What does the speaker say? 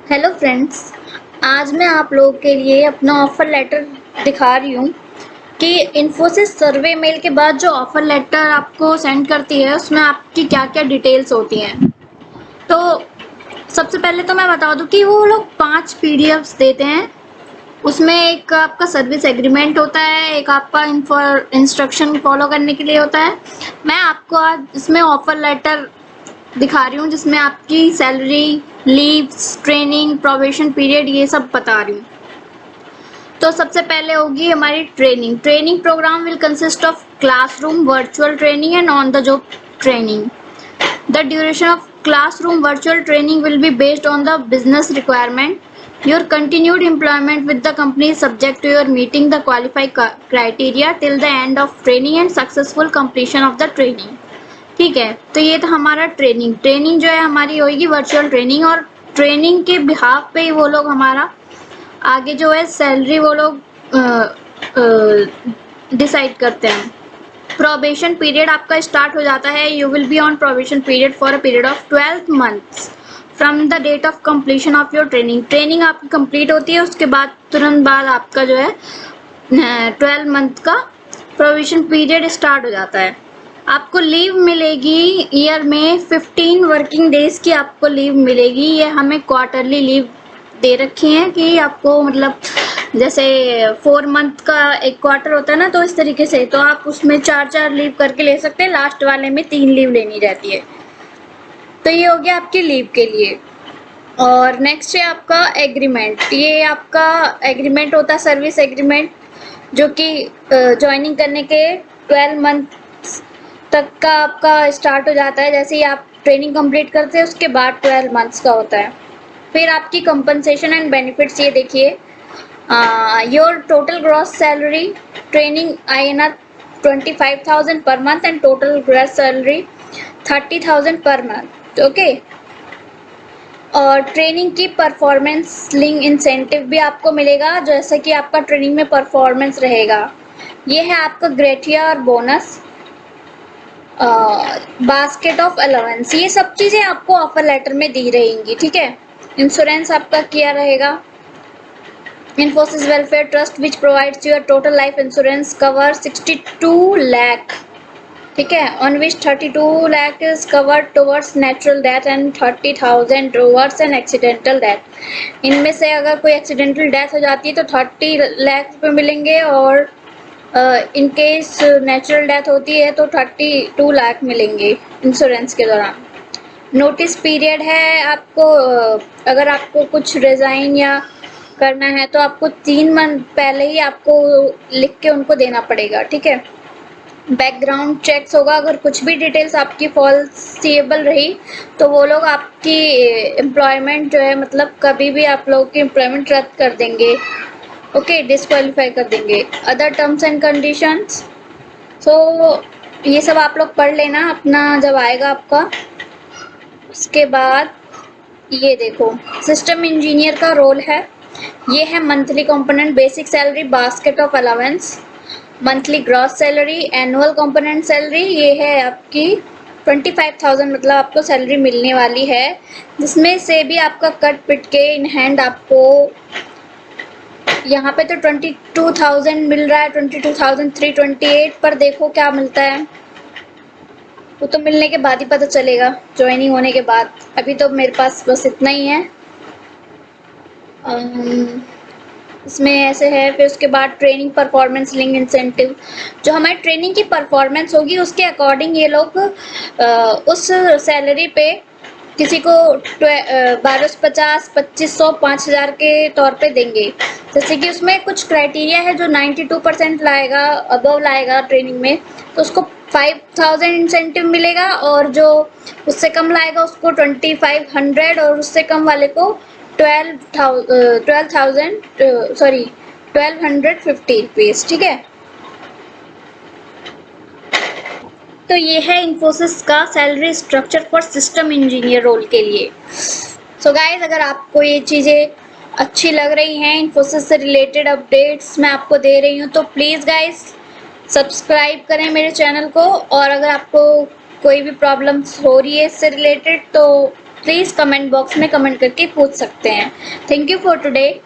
Hello friends. आज मैं आप लोगों के लिए अपना ऑफ़र लेटर दिखा रही हूँ कि इन्फोसिस सर्वे मेल के बाद जो ऑफ़र लेटर आपको सेंड करती है उसमें आपकी क्या-क्या डिटेल्स होती हैं। तो सबसे पहले तो मैं बता दूँ कि वो लोग 5 पीडीएफ्स देते हैं। उसमें एक आपका सर्विस एग्रीमेंट होता है, एक आपका इंस्ट्रक्शन फॉलो करने के लिए होता है। मैं आपको आज इसमें ऑफ़र लेटर दिखा रही हूँ जिसमें आपकी salary, leaves, training, probation period ये सब बता रही हूँ। तो सबसे पहले होगी हमारी training. Training program will consist of classroom virtual training and on the job training. The duration of classroom virtual training will be based on the business requirement. Your continued employment with the company is subject to your meeting the qualified criteria till the end of training and successful completion of the training. ठीक है, तो ये था हमारा training. Training जो है हमारी होगी वर्चुअल ट्रेनिंग और ट्रेनिंग के बिहाफ पे ही वो लोग हमारा आगे जो है सैलरी वो लोग डिसाइड करते हैं। प्रोबेशन पीरियड आपका स्टार्ट हो जाता है। You will be on probation period for a period of 12 months from the date of completion of your training. Training आपकी कंप्लीट होती है, उसके बाद तुरंत बाद आपका जो है 12 मंथ का प्रोबेशन पीरियड स्टार्ट हो जाता है। आपको लीव मिलेगी ईयर में 15 वर्किंग डेज की आपको लीव मिलेगी। ये हमें क्वार्टरली लीव दे रखी है कि आपको मतलब जैसे 4 मंथ का एक क्वार्टर होता है ना, तो इस तरीके से तो आप उसमें 4-4 लीव करके ले सकते हैं। लास्ट वाले में 3 लीव लेनी रहती है। तो ये हो गया आपकी लीव के लिए। और नेक्स्ट है आपका एग्रीमेंट। ये आपका एग्रीमेंट होता है सर्विस एग्रीमेंट, जो कि ज्वाइनिंग करने के 12 मंथ तक का आपका स्टार्ट हो जाता है। जैसे ही आप ट्रेनिंग कंप्लीट करते हैं उसके बाद 12 मंथ्स का होता है। फिर आपकी कंपनसेशन एंड बेनिफिट्स ये देखिए। Your total gross salary training INR 25,000 per month and total gross salary 30,000 per month. Okay. और ट्रेनिंग की परफॉर्मेंस लिंक इंसेंटिव भी आपको मिलेगा, जैसे कि आपका ट्रेनिंग में परफॉर्मेंस रहेगा। ये है आपका ग्रेटिया और बोनस, बास्केट ऑफ अलाउंस। ये सब चीज़ें आपको ऑफर लेटर में दी रहेंगी। ठीक है। इंश्योरेंस आपका क्या रहेगा? Infosys Welfare Trust which provides your total life insurance cover 62 lakh. ठीक है, on which 32 lakh is covered towards natural death and 30,000 towards an accidental death. इनमें से अगर कोई एक्सीडेंटल डेथ हो जाती है तो 30 लाख रुपए मिलेंगे और इन केस नेचुरल डेथ होती है तो 32 लाख मिलेंगे इंश्योरेंस के दौरान। नोटिस पीरियड है आपको, अगर आपको कुछ रिज़ाइन या करना है तो आपको 3 मंथ पहले ही आपको लिख के उनको देना पड़ेगा। ठीक है। बैकग्राउंड चेक्स होगा, अगर कुछ भी डिटेल्स आपकी फॉल्सिएबल रही तो वो लोग आपकी एम्प्लॉयमेंट जो है मतलब कभी भी आप लोगों की एम्प्लॉयमेंट रद्द कर देंगे। ओके, डिस्क्वालीफाई कर देंगे। अदर टर्म्स एंड कंडीशंस, सो ये सब आप लोग पढ़ लेना अपना जब आएगा आपका। उसके बाद ये देखो सिस्टम इंजीनियर का रोल है। ये है monthly component, basic salary, basket of allowance, monthly gross salary, annual component salary. ये है आपकी 25,000 मतलब आपको सैलरी मिलने वाली है, जिसमें से भी आपका कट पिट के इन हैंड आपको यहाँ पे तो 22,000 मिल रहा है, 22,328 पर देखो क्या मिलता है। वो तो मिलने के बाद ही पता चलेगा, ज्वाइनिंग होने के बाद। अभी तो मेरे पास बस इतना ही है। इसमें ऐसे है। फिर उसके बाद ट्रेनिंग परफॉर्मेंस लिंक इंसेंटिव, जो हमारी ट्रेनिंग की परफॉर्मेंस होगी उसके अकॉर्डिंग ये लोग उस सैलरी पे किसी को 1250, 2500, 5000 के तौर पे देंगे। जैसे कि उसमें कुछ क्राइटेरिया है, जो 92% लाएगा अबव लाएगा ट्रेनिंग में तो उसको 5,000 इंसेंटिव मिलेगा, और जो उससे कम लाएगा उसको 2500 और उससे कम वाले को 1250 रुपीज। ठीक है। तो ये है इन्फोसिस का salary structure for system engineer role के लिए। सो गाइस, अगर आपको ये चीज़ें अच्छी लग रही हैं, इन्फोसिस से रिलेटेड अपडेट्स मैं आपको दे रही हूँ, तो प्लीज़ गाइस सब्सक्राइब करें मेरे चैनल को। और अगर आपको कोई भी प्रॉब्लम्स हो रही है इससे रिलेटेड तो प्लीज़ कमेंट बॉक्स में कमेंट करके पूछ सकते हैं। Thank you for today.